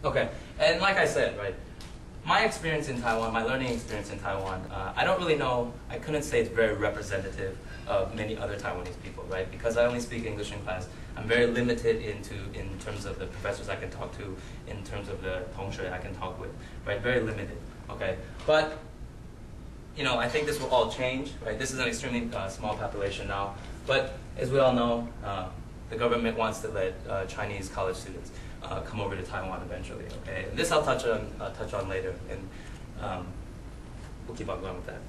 Okay, and like I said, right, my experience in Taiwan, my learning experience in Taiwan, I don't really know, I couldn't say it's very representative of many other Taiwanese people, right? Because I only speak English in class, I'm very limited in terms of the professors I can talk to, in terms of the 同学 I can talk with, right? Very limited, okay? But, you know, I think this will all change, right? This is an extremely small population now, but as we all know, the government wants to let Chinese college students come over to Taiwan eventually, okay? And this I'll touch on later, and we'll keep on going with that.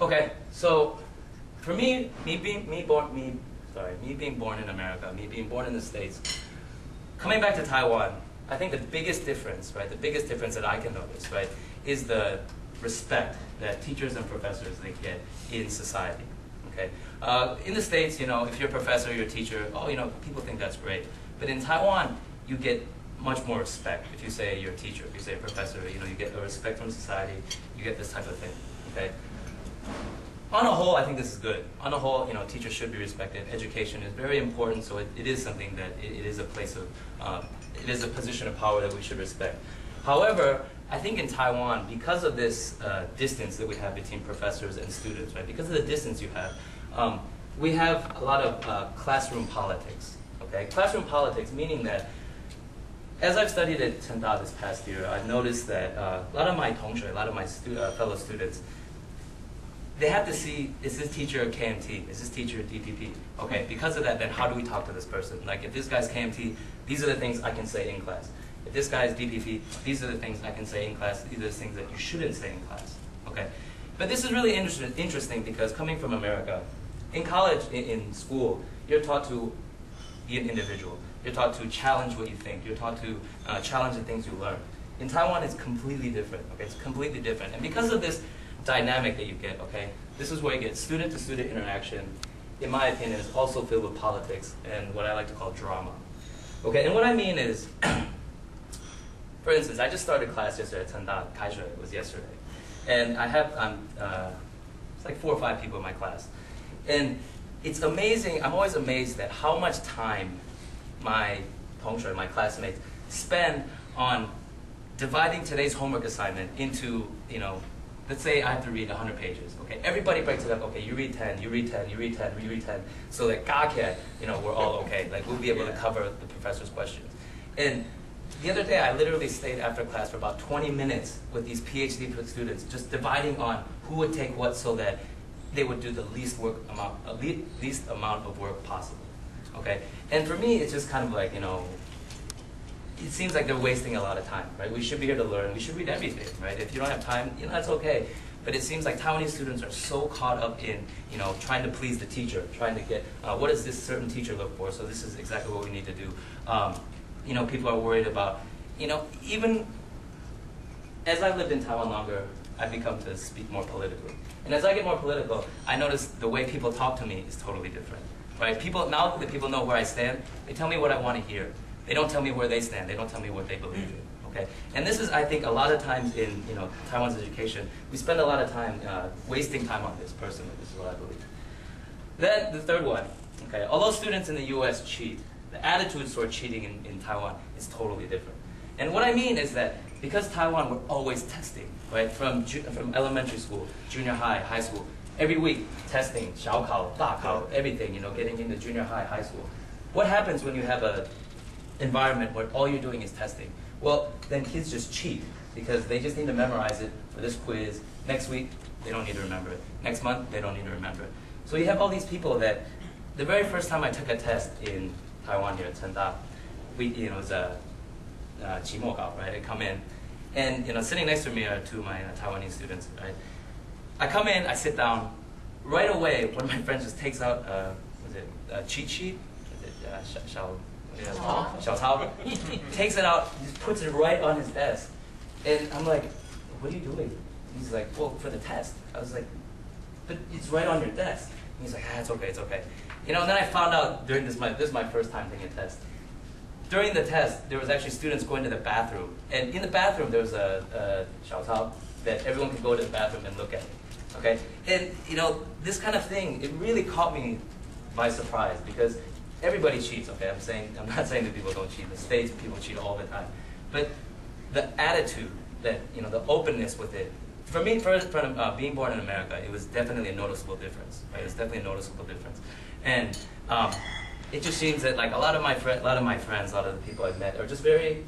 Okay, so for me being born in America, me being born in the States, coming back to Taiwan, I think the biggest difference, right? The biggest difference that I can notice, right, is the respect that teachers and professors they get in society. Okay, in the States, you know, if you're a professor, you're a teacher, oh, you know, people think that's great. But in Taiwan, you get much more respect. If you say you're a teacher, if you say a professor, you know, you get a respect from society. You get this type of thing. Okay. On the whole, I think this is good. On the whole, you know, teachers should be respected. Education is very important, so it is something that it is a place of, it is a position of power that we should respect. However, I think in Taiwan, because of this distance that we have between professors and students, right? Because of the distance you have, we have a lot of classroom politics. Okay, classroom politics meaning that, as I've studied at Tsinghua this past year, I've noticed that a lot of my 同学, a lot of my fellow students, they have to see, is this teacher a KMT? Is this teacher a DPP? Okay, because of that, then how do we talk to this person? Like, if this guy's KMT, these are the things I can say in class. If this guy's DPP, these are the things I can say in class. These are the things that you shouldn't say in class. Okay, but this is really interesting because coming from America, in college, in school, you're taught to be an individual. You're taught to challenge what you think. You're taught to challenge the things you learn. In Taiwan, it's completely different. Okay, it's completely different, and because of this dynamic that you get, okay, this is where you get student-to-student interaction. In my opinion, is also filled with politics and what I like to call drama. Okay, and what I mean is, for instance, I just started class yesterday at Tsinghua. It was yesterday, and I have it's like 4 or 5 people in my class, and it's amazing. I'm always amazed at how much time my 同学, my classmates, spend on dividing today's homework assignment into, you know, let's say I have to read 100 pages. Okay, everybody breaks it up. Okay, you read 10, you read 10, you read 10, you read 10. So that you know, we're all okay. Like we'll be able to cover the professor's questions. And the other day, I literally stayed after class for about 20 minutes with these PhD students, just dividing on who would take what, so that they would do the least amount of work possible. Okay, and for me, it's just kind of like, you know, it seems like they're wasting a lot of time, right? We should be here to learn. We should read everything, right? If you don't have time, you know, that's okay. But it seems like Taiwanese students are so caught up in, you know, trying to please the teacher, trying to get, what does this certain teacher look for? So this is exactly what we need to do. You know, people are worried about, you know, even as I've lived in Taiwan longer, I've become to speak more politically. And as I get more political, I notice the way people talk to me is totally different, right? Now that people know where I stand, they tell me what I want to hear. They don't tell me where they stand. They don't tell me what they believe in. Okay, and this is, I think, a lot of times in, you know, Taiwan's education, we spend a lot of time wasting time on this. Personally, this is what I believe. Then the third one. Okay, although students in the U.S. cheat, the attitudes toward cheating in Taiwan is totally different. And what I mean is that because Taiwan, we're always testing, right? From elementary school, junior high, high school, every week testing, 小考, 大考, everything, you know, getting into junior high, high school. What happens when you have a environment where all you're doing is testing? Well, then kids just cheat because they just need to memorize it for this quiz. Next week, they don't need to remember it. Next month, they don't need to remember it. So you have all these people that the very first time I took a test in Taiwan here at Tsinghua, you know, it was a 期末考, right? I come in, and, you know, sitting next to me are 2 of my Taiwanese students, right? I come in, I sit down. Right away, one of my friends just takes out, a cheat sheet? Xiao Cao. Takes it out, just puts it right on his desk. And I'm like, what are you doing? He's like, well, for the test. I was like, but it's right on your desk. And he's like, it's okay, it's okay. You know, and then I found out during this is my first time taking a test. During the test, there was actually students going to the bathroom. And in the bathroom, there was a Xiao Cao that everyone could go to the bathroom and look at. Okay? And, you know, this kind of thing, it really caught me by surprise because everybody cheats, okay? I'm not saying that people don't cheat. In the States, people cheat all the time. But the attitude, that, the openness with it, for me, being born in America, it was definitely a noticeable difference, right? It's definitely a noticeable difference. And it just seems that like a lot of my friends, a lot of the people I've met are just very,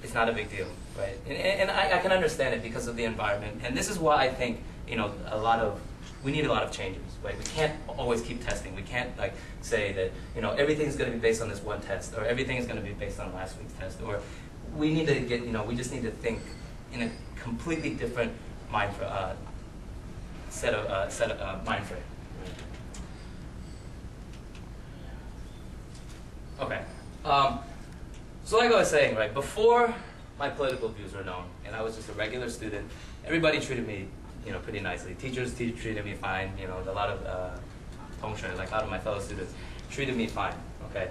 it's not a big deal, right? And I can understand it because of the environment. And this is why I think, we need a lot of changes, right? We can't always keep testing. We can't like say that, everything's going to be based on this one test, or everything is going to be based on last week's test, or we need to get, we just need to think in a completely different mind set of mind frame. Okay. So like I was saying, right, before my political views were known, and I was just a regular student, everybody treated me, pretty nicely. Teachers treated me fine. A lot of like a lot of my fellow students treated me fine. Okay.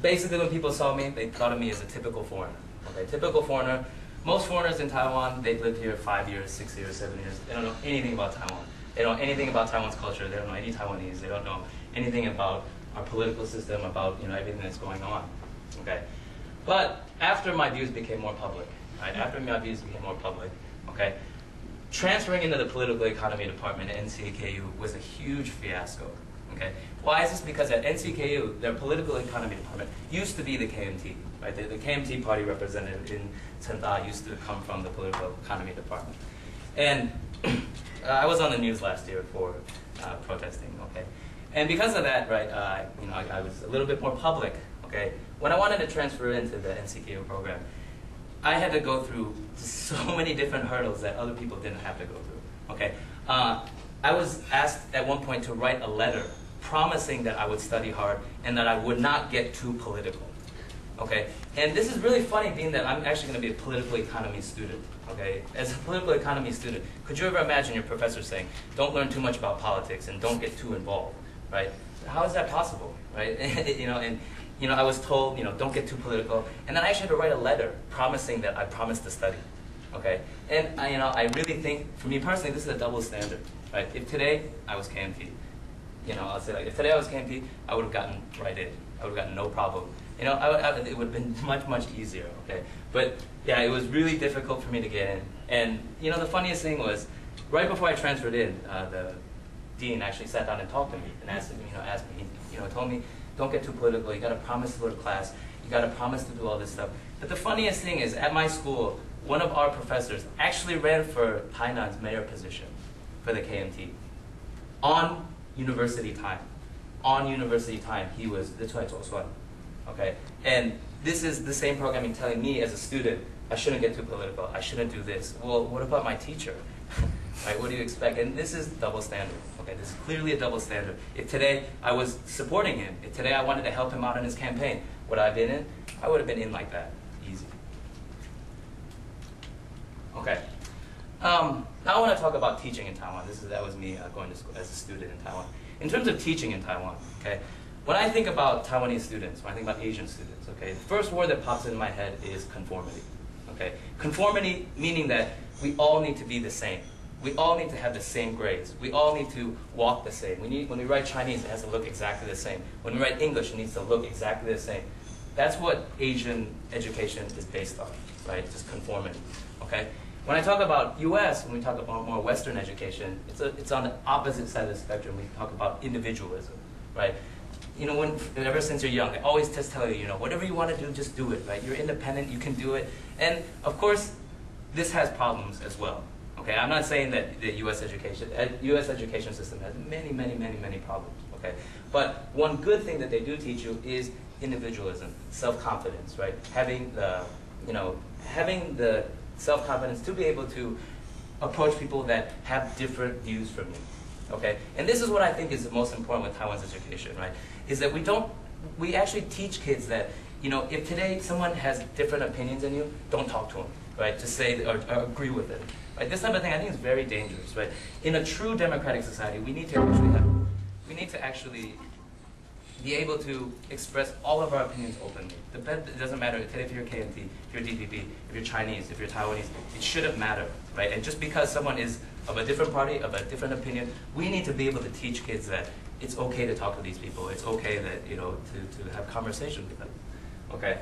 Basically, when people saw me, they thought of me as a typical foreigner. Okay, typical foreigner. Most foreigners in Taiwan, they've lived here 5 years, 6 years, 7 years. They don't know anything about Taiwan. They don't know anything about Taiwan's culture. They don't know any Taiwanese. They don't know anything about our political system, about everything that's going on. Okay, but after my views became more public, right? After my views became more public, okay, transferring into the political economy department at NCKU was a huge fiasco. Okay, why is this? Because at NCKU, their political economy department used to be the KMT, right? The KMT party representative in Tsenda used to come from the political economy department. And I was on the news last year for protesting, okay? And because of that, right, I was a little bit more public, okay? When I wanted to transfer into the NCKU program, I had to go through so many different hurdles that other people didn't have to go through, okay? I was asked at one point to write a letter promising that I would study hard and that I would not get too political, okay? And this is really funny, being that I'm actually going to be a political economy student, okay? As a political economy student, could you ever imagine your professor saying, don't learn too much about politics and don't get too involved, right? How is that possible, right? And I was told, don't get too political, and then I actually had to write a letter promising that I promised to study, okay? And I really think, for me personally, this is a double standard, right? If today I was KMT, I'll say, like, if today I was KMT, I would have gotten right in. I would have gotten no problem. It would have been much, much easier, okay? But yeah, it was really difficult for me to get in. And the funniest thing was, right before I transferred in, the dean actually sat down and talked to me and asked me, told me, don't get too political. You got to promise to go to class. You got to promise to do all this stuff. But the funniest thing is, at my school, one of our professors actually ran for Tainan's mayor position for the KMT on university time. On university time, he was the Choi Choswan. Okay, and this is the same programming telling me as a student, I shouldn't get too political. I shouldn't do this. Well, what about my teacher? Right? What do you expect? And this is double standard. Okay, this is clearly a double standard. If today I was supporting him, if today I wanted to help him out in his campaign, would I have been in? I would have been in like that, easy. Okay. Now I want to talk about teaching in Taiwan. That was me going to school as a student in Taiwan. In terms of teaching in Taiwan, okay, when I think about Taiwanese students, when I think about Asian students, okay, the first word that pops in my head is conformity. Okay, conformity meaning that we all need to be the same. We all need to have the same grades. We all need to walk the same. When we write Chinese, it has to look exactly the same. When we write English, it needs to look exactly the same. That's what Asian education is based on, right? Just conformity. Okay. When I talk about U.S., when we talk about more Western education, it's on the opposite side of the spectrum. We talk about individualism, right? Ever since you're young, they always just tell you, whatever you want to do, just do it, right? You're independent, you can do it. And of course, this has problems as well. Okay, I'm not saying that the U.S. education system has many, many, many, many problems. Okay, but one good thing that they do teach you is individualism, self-confidence, right? Having the self-confidence to be able to approach people that have different views from you. Okay, and this is what I think is the most important with Taiwan's education, right? Is that we actually teach kids that, if today someone has different opinions than you, don't talk to them, right? Just say or agree with it. Right? This type of thing I think is very dangerous, right? In a true democratic society, we need to actually be able to express all of our opinions openly. It doesn't matter today if you're KMT, if you're DPP, if you're Chinese, if you're Taiwanese, it shouldn't matter, right? And just because someone is of a different party, of a different opinion, we need to be able to teach kids that it's okay to talk to these people. It's okay that, to have conversation with them. Okay.